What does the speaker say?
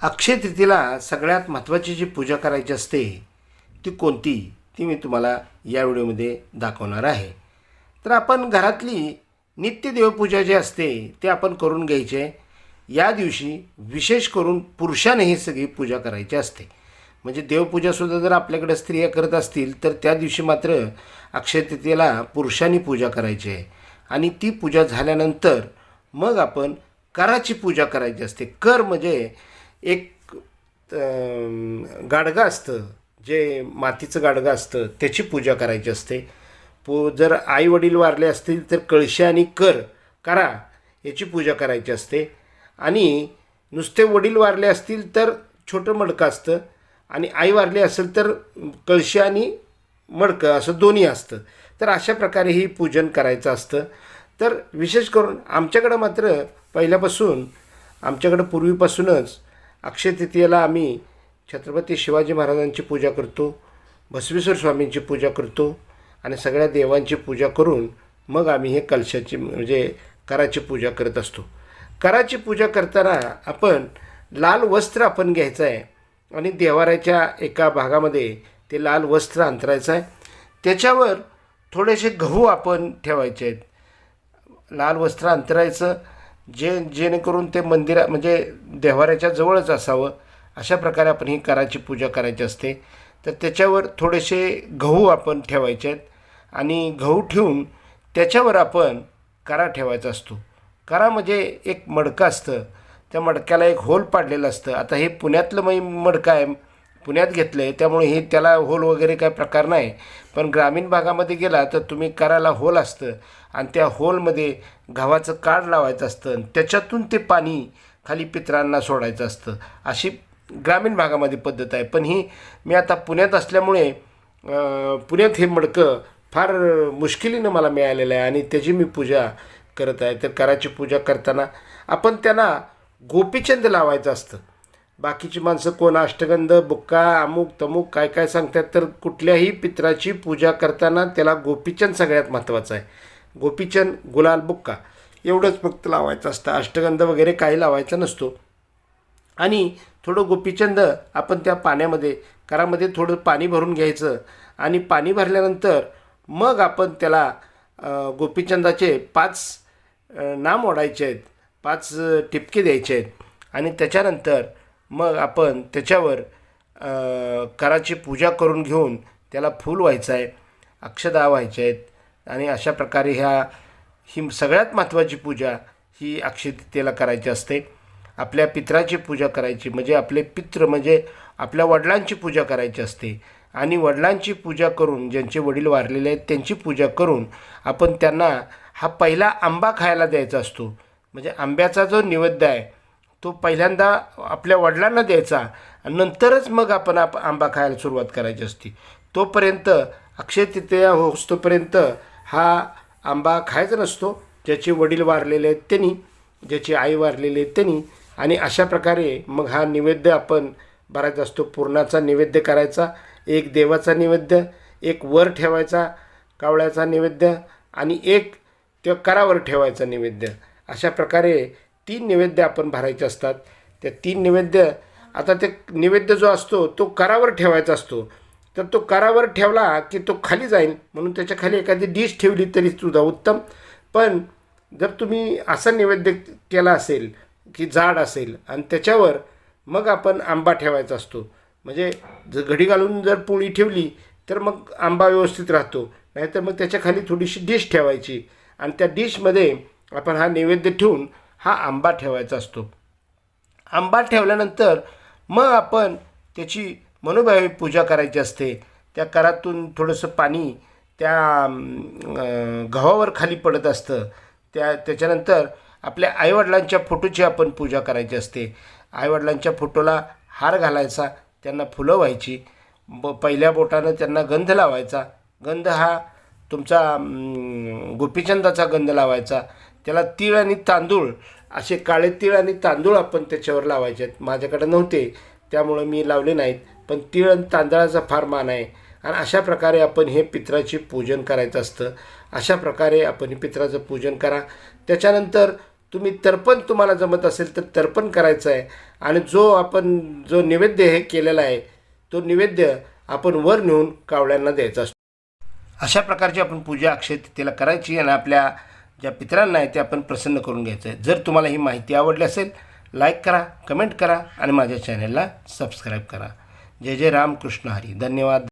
अक्षय तृतीयेला सगळ्यात महत्त्वाची जी पूजा करायची असते ती कोणती ती मी तुम्हाला या व्हिडिओमध्ये दाखवणार आहे. तर आपण घरातली नित्य देवपूजा जी असते ते आपण करून घ्यायचे. या दिवशी विशेष करून पुरुषाने ही सगळी पूजा करायची असते. म्हणजे देवपूजासुद्धा जर आपल्याकडे स्त्रिया करत असतील तर त्या दिवशी मात्र अक्षय तृतीयेला पुरुषांनी पूजा करायची आहे. आणि ती पूजा झाल्यानंतर मग आपण कराची पूजा करायची असते. कर म्हणजे एक गाडगं असतं, जे मातीचं गाडगं असतं त्याची पूजा करायची असते. जर आई वडील वारले असतील तर कळशी आणि करा याची पूजा करायची असते. आणि नुसते वडील वारले असतील तर छोटं मडकं असतं, आणि आई वारली असेल तर कळशी आणि मडकं असं दोन्ही असतं. तर अशा प्रकारे ही पूजन करायचं असतं. तर विशेष करून आमच्याकडं मात्र पहिल्यापासून पूर्वीपासूनच अक्षय तृतीयेला आम्ही छत्रपती शिवाजी महाराजांची पूजा करतो, बसवेश्वर स्वामींची पूजा करतो आणि सगळ्या देवांची पूजा करून मग आम्ही हे कलशाची म्हणजे कराची पूजा करत असतो. कराची पूजा करताना आपण लाल वस्त्र आपण घ्यायचं आहे आणि देवाऱ्याच्या एका भागामध्ये ते लाल वस्त्र अंतरायचं आहे. त्याच्यावर थोडेसे गहू आपण ठेवायचे आहेत. लाल वस्त्र अंतरायचं जेणेकरून ते म्हणजे देवाऱ्याच्या जवळच असावं. अशा प्रकारे आपण ही कराची पूजा करायची असते. तर त्याच्यावर थोडेसे गहू आपण ठेवायचे आहेत आणि गहू ठेवून त्याच्यावर आपण करा ठेवायचा असतो. करा म्हणजे एक मडकं असतं, त्या मडक्याला एक होल पाडलेलं असतं. आता हे पुण्यातलं मडकं आहे, पुण्यात घेतलं आहे, त्यामुळे हे त्याला होल वगैरे काय प्रकार नाही. पण ग्रामीण भागामध्ये गेला तर तुम्ही कराला होल असतं आणि त्या होलमध्ये गव्हाचं काड लावायचं असतं आणि त्याच्यातून ते पाणी खाली पितरांना सोडायचं असतं. अशी ग्रामीण भागामध्ये पद्धत आहे. पण ही मी आता पुण्यात असल्यामुळे पुण्यात हे मडकं फार मुश्किलीनं मला मिळालेलं आहे आणि त्याची मी पूजा करत आहे. तर कराची पूजा करताना आपण त्यांना गोपीचंद लावायचं असतं. बाकीची माणसं कोण अष्टगंध बुक्का अमुक तमुक काय काय सांगतात, तर कुठल्याही पित्राची पूजा करताना त्याला गोपीचंद सगळ्यात महत्त्वाचं आहे. गोपीचंद, गुलाल, बुक्का एवढंच फक्त लावायचं असतं. अष्टगंध वगैरे काही लावायचा नसतो. आणि थोडं गोपीचंद आपण त्या पाण्यामध्ये करामध्ये थोडं पाणी भरून घ्यायचं आणि पाणी भरल्यानंतर मग आपण त्याला गोपीचंदाचे 5 नाम ओढायचे आहेत, 5 टिपके द्यायचे आहेत आणि त्याच्यानंतर मग आपण त्याच्यावर कराची पूजा करून घेऊन त्याला फूल व्हायचं आहे, अक्षदा व्हायच्या आहेत. आणि अशा प्रकारे ही सगळ्यात महत्त्वाची पूजा ही अक्षय तृतीयेला करायची असते. आपल्या पित्राची पूजा करायची म्हणजे आपले पित्र म्हणजे आपल्या वडिलांची पूजा करायची असते. आणि वडिलांची पूजा करून, ज्यांचे वडील वारलेले आहेत त्यांची पूजा करून आपण त्यांना हा पहिला आंबा खायला द्यायचा असतो. म्हणजे आंब्याचा जो नैवेद्य आहे तो पहिल्यांदा आपल्या वडिलांना द्यायचा आणि नंतरच मग आपण आंबा खायला सुरुवात करायची असते. तोपर्यंत अक्षय तृतीया होस्तोपर्यंत हा आंबा खायचा नसतो. ज्याचे वडील वारलेले आहेत त्यांनी, ज्याची आई वारलेली आहेत त्यांनी. आणि अशा प्रकारे मग हा नैवेद्य आपण भरायचा असतो. पुरणाचा नैवेद्य करायचा, एक देवाचा नैवेद्य, एक वर ठेवायचा कावळ्याचा नैवेद्य आणि एक त्या करावर ठेवायचा नैवेद्य. अशा प्रकारे 3 नैवेद्य आपण भरायचे असतात. त्या 3 नैवेद्य, आता ते नैवेद्य जो असतो तो करावर ठेवायचा असतो. तर तो करावर ठेवला की तो खाली जाईल म्हणून त्याच्या खाली एखादी डिश ठेवली तरी सुद्धा उत्तम. पण जर तुम्ही असा नैवेद्य केला असेल की जाड असेल आणि त्याच्यावर मग आपण आंबा ठेवायचा असतो. म्हणजे जर घडी घालून जर पोळी ठेवली तर मग आंबा व्यवस्थित राहतो. नाहीतर मग त्याच्या खाली थोडीशी डिश ठेवायची आणि त्या डिशमध्ये आपण हा नैवेद्य ठेवून हा आंबा ठेवायचा असतो. आंबा ठेवल्यानंतर मग आपण त्याची मनोभावे पूजा करायची असते. त्या करातून थोडंसं पाणी त्या गव्हावर खाली पडत असतं. त्याच्यानंतर आपल्या आईवडिलांच्या फोटोची आपण पूजा करायची असते. आईवडिलांच्या फोटोला हार घालायचा, त्यांना फुलं व्हायची, पहिल्या बोटानं त्यांना गंध लावायचा. गंध हा तुमचा गोपीचंदाचा गंध लावायचा. त्याला तीळ आणि तांदूळ, असे काळे तीळ आणि तांदूळ आपण त्याच्यावर लावायचे आहेत. माझ्याकडे नव्हते त्यामुळं मी लावले नाहीत, पण तीळ आणि तांदळाचा फार मान आहे. आणि अशा प्रकारे आपण हे पित्राचे पूजन करायचं असतं. अशा प्रकारे आपण हे पित्राचं पूजन करा. त्याच्यानंतर तुम्ही तर्पण तुम्हाला जमत असेल तर तर्पण करायचं आहे आणि जो नैवेद्य हे केलेला आहे तो नैवेद्य आपण वर नेऊन कावळ्यांना द्यायचा असतो. अशा प्रकारची आपण पूजा अक्षय तृतीयेला करायची आणि आपल्या ज्या पितरांना आहे ते आपण प्रसन्न करून घ्यायचं आहे. जर तुम्हाला ही माहिती आवडली असेल लाईक करा, कमेंट करा आणि माझ्या चॅनलला सबस्क्राईब करा. जय जय राम कृष्ण हरी. धन्यवाद.